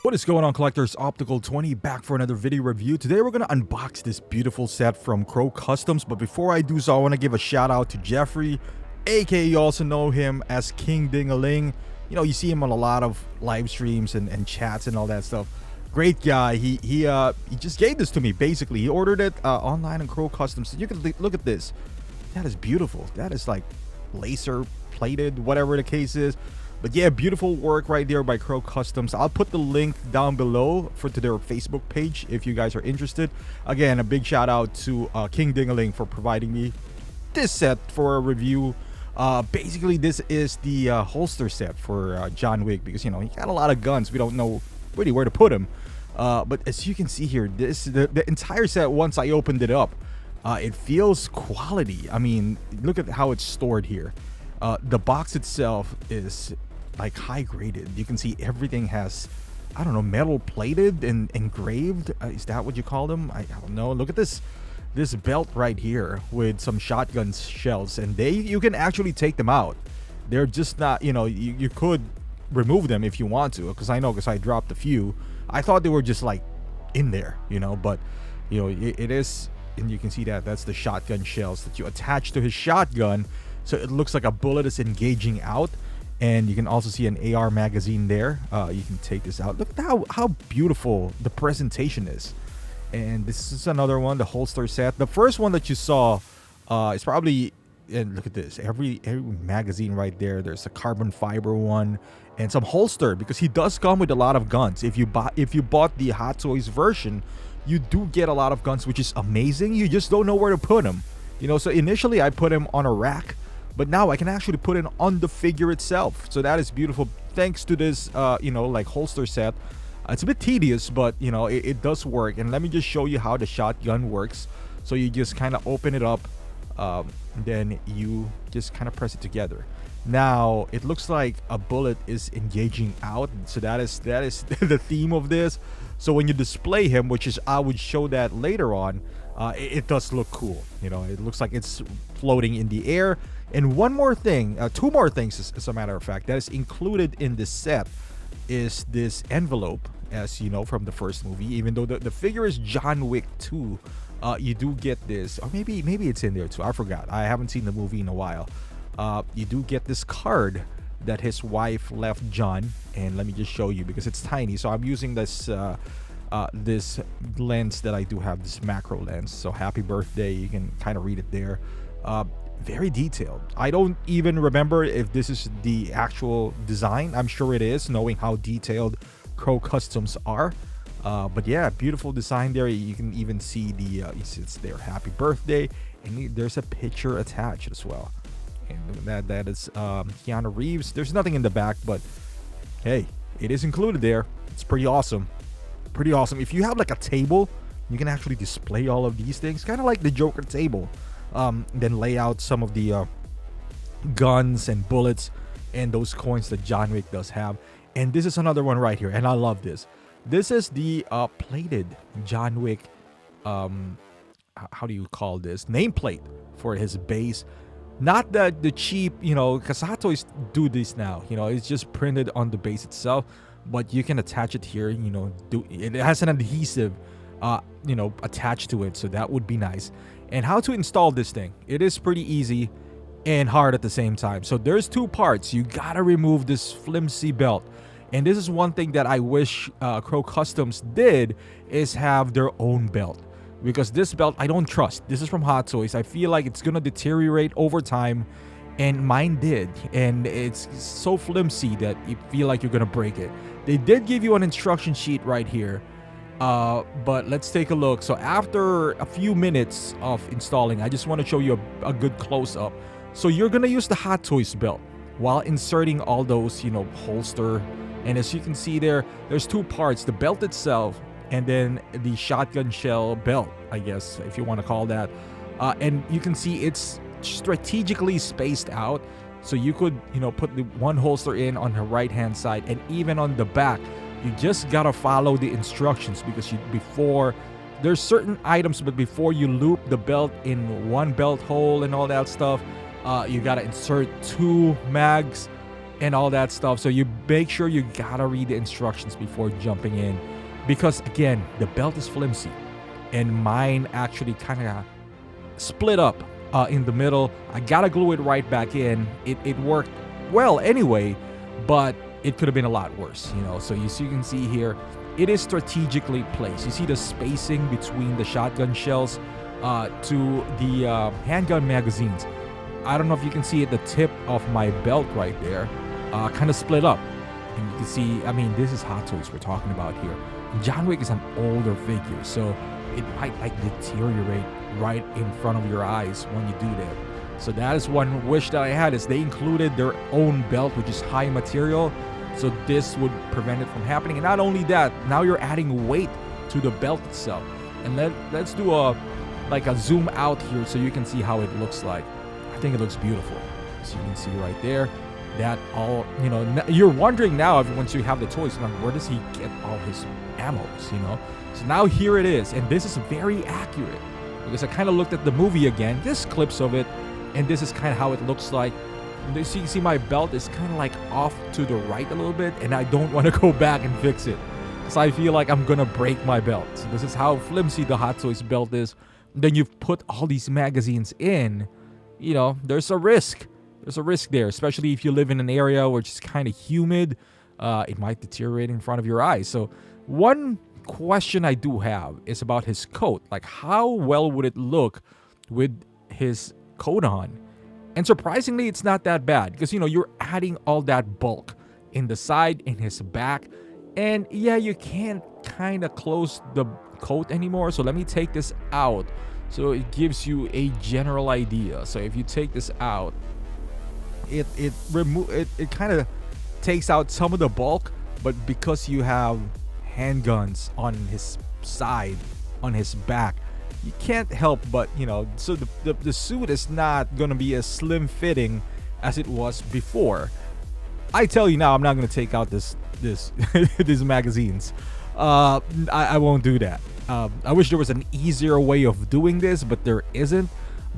What is going on, collectors? Optical 20 back for another video review. Today we're going to unbox this beautiful set from Cro Customs, but before I do so, I want to give a shout out to Jeffrey, aka you also know him as King Ding-a-ling. You know, you see him on a lot of live streams and chats and all that stuff. Great guy. He just gave this to me. Basically, he ordered it online on Cro Customs. You can look at this. That is beautiful. That is like laser plated, whatever the case is. But yeah, beautiful work right there by Cro Customs. I'll put the link down below to their Facebook page if you guys are interested. Again, a big shout out to King Ding-a-ling for providing me this set for a review. Basically, this is the holster set for John Wick, because you know he got a lot of guns. We don't know really where to put him. But as you can see here, the entire set, once I opened it up, it feels quality. I mean, look at how it's stored here. The box itself is like high graded. You can see everything has, I don't know, metal plated and engraved. Is that what you call them? I don't know. Look at this belt right here with some shotgun shells, and you can actually take them out. They're just not, you know, you could remove them if you want to, because I dropped a few. I thought they were just like in there, you know, but you know it is, and you can see that's the shotgun shells that you attach to his shotgun, so it looks like a bullet is engaging out. And you can also see an AR magazine there. You can take this out. Look at how beautiful the presentation is. And this is another one, the holster set. The first one that you saw is probably, and look at this, every magazine right there. There's a carbon fiber one and some holster, because he does come with a lot of guns. If you bought the Hot Toys version, you do get a lot of guns, which is amazing. You just don't know where to put them. You know, so initially I put him on a rack, but now I can actually put it on the figure itself. So that is beautiful thanks to this, you know, like holster set. It's a bit tedious, but, you know, it does work. And let me just show you how the shotgun works. So you just kind of open it up. Then you just kind of press it together. Now, it looks like a bullet is engaging out. So that is the theme of this. So when you display him, which is, I would show that later on, it does look cool. You know, it looks like it's floating in the air. And one more thing, two more things as a matter of fact, that is included in this set is this envelope, as you know from the first movie. Even though the figure is John Wick 2, you do get this, or maybe it's in there too. I forgot. I haven't seen the movie in a while. You do get this card that his wife left John, and let me just show you because it's tiny. So I'm using this this lens that I do have, this macro lens. So happy birthday, you can kind of read it there. Very detailed. I don't even remember if this is the actual design. I'm sure it is, knowing how detailed Cro Customs are. But yeah, beautiful design there. You can even see it's there, happy birthday, and there's a picture attached as well. And that is Keanu Reeves. There's nothing in the back, but hey, it is included there. It's pretty awesome. Pretty awesome. If you have like a table, you can actually display all of these things, kind of like the Joker table. Then lay out some of the guns and bullets and those coins that John Wick does have. And this is another one right here, and I love this. This is the plated John Wick, how do you call this, nameplate for his base. Not the cheap, you know, because Hot Toys do this now, you know, it's just printed on the base itself, but you can attach it here, you know, it has an adhesive you know, attached to it, so that would be nice. And how to install this thing, it is pretty easy and hard at the same time. So there's two parts. You gotta remove this flimsy belt, and this is one thing that I wish Cro Customs did, is have their own belt, because this belt I don't trust. This is from Hot Toys. I feel like it's gonna deteriorate over time, and mine did, and it's so flimsy that you feel like you're gonna break it. They did give you an instruction sheet right here. But let's take a look. So after a few minutes of installing, I just want to show you a good close-up. So you're gonna use the Hot Toys belt while inserting all those, you know, holster. And as you can see there's two parts, the belt itself and then the shotgun shell belt, I guess, if you want to call that. And you can see it's strategically spaced out, so you could, you know, put the one holster in on the right hand side, and even on the back. You just gotta follow the instructions, because there's certain items, but before you loop the belt in one belt hole and all that stuff, you gotta insert two mags and all that stuff. So you make sure you gotta read the instructions before jumping in, because again, the belt is flimsy, and mine actually kind of split up in the middle. I gotta glue it right back in. It worked well anyway, but it could have been a lot worse, you know. So you can see here, it is strategically placed. You see the spacing between the shotgun shells to the handgun magazines. I don't know if you can see it, the tip of my belt right there kind of split up. And you can see, I mean, this is Hot Toys we're talking about here. John Wick is an older figure, so it might like deteriorate right in front of your eyes when you do that. So that is one wish that I had, is they included their own belt, which is high material, so this would prevent it from happening. And not only that, now you're adding weight to the belt itself. And let's do a zoom out here so you can see how it looks like. I think it looks beautiful. So you can see right there that all, you know, you're wondering now, once you have the toys, where does he get all his ammos, you know? So now here it is, and this is very accurate, because I kind of looked at the movie again, just clips of it, and this is kind of how it looks like. You see my belt is kind of like off to the right a little bit, and I don't want to go back and fix it, because I feel like I'm gonna break my belt. So this is how flimsy the Hot Toys belt is. Then you've put all these magazines in, you know, there's a risk. There's a risk there, especially if you live in an area where it's kind of humid. It might deteriorate in front of your eyes. So one question I do have is about his coat. Like, how well would it look with his coat on? And surprisingly, it's not that bad, because, you know, you're adding all that bulk in the side, in his back, and yeah, you can't kind of close the coat anymore. So let me take this out so it gives you a general idea. So if you take this out, it kind of takes out some of the bulk, but because you have handguns on his side, on his back, you can't help but, you know, so the suit is not gonna be as slim fitting as it was before. I tell you now, I'm not gonna take out this these magazines. I won't do that. I wish there was an easier way of doing this, but there isn't.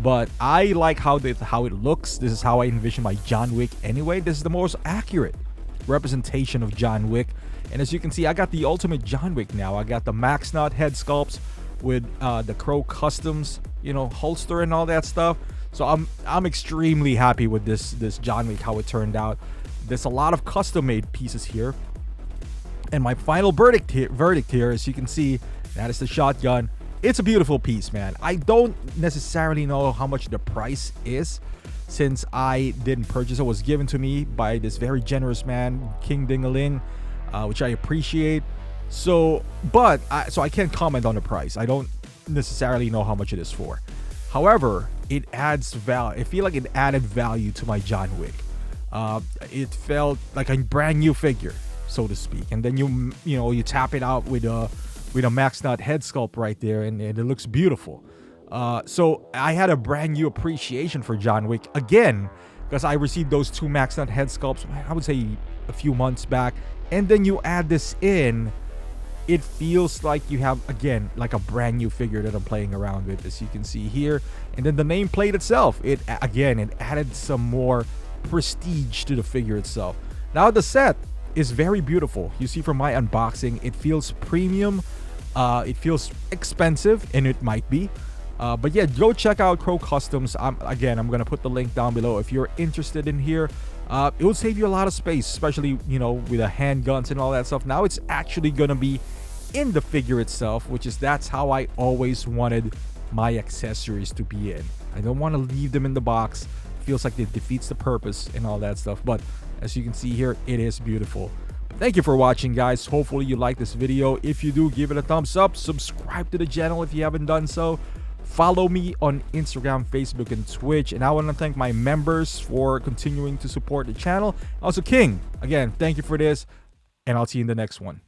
But I like how it looks. This is how I envision my John Wick anyway. This is the most accurate representation of John Wick. And as you can see, I got the ultimate John Wick now. I got the Max Knot head sculpts with the Cro Customs, you know, holster and all that stuff. So I'm extremely happy with this John Wick, how it turned out. There's a lot of custom made pieces here. And my final verdict here, as you can see, that is the shotgun. It's a beautiful piece, man. I don't necessarily know how much the price is, since I didn't purchase it. It was given to me by this very generous man, King Dingaling, which I appreciate. So I can't comment on the price. I don't necessarily know how much it is for. However, it adds value. I feel like it added value to my John Wick. It felt like a brand new figure, so to speak. And then you tap it out with a Max Knot head sculpt right there, and it looks beautiful. So I had a brand new appreciation for John Wick again, because I received those two Max Knot head sculpts, I would say a few months back, and then you add this in, it feels like you have, again, like a brand new figure that I'm playing around with, as you can see here. And then the nameplate itself, it added some more prestige to the figure itself. Now the set is very beautiful. You see from my unboxing, it feels premium. It feels expensive, and it might be. But yeah, go check out Cro Customs. I'm gonna put the link down below if you're interested in here. It will save you a lot of space, especially, you know, with the handguns and all that stuff. Now it's actually gonna be in the figure itself, that's how I always wanted my accessories to be in. I don't want to leave them in the box. Feels like it defeats the purpose and all that stuff. But as you can see here, it is beautiful. Thank you for watching, guys. Hopefully you like this video. If you do, give it a thumbs up. Subscribe to the channel if you haven't done so. Follow me on Instagram, Facebook, and Twitch. And I want to thank my members for continuing to support the channel. Also, King, again, thank you for this, and I'll see you in the next one.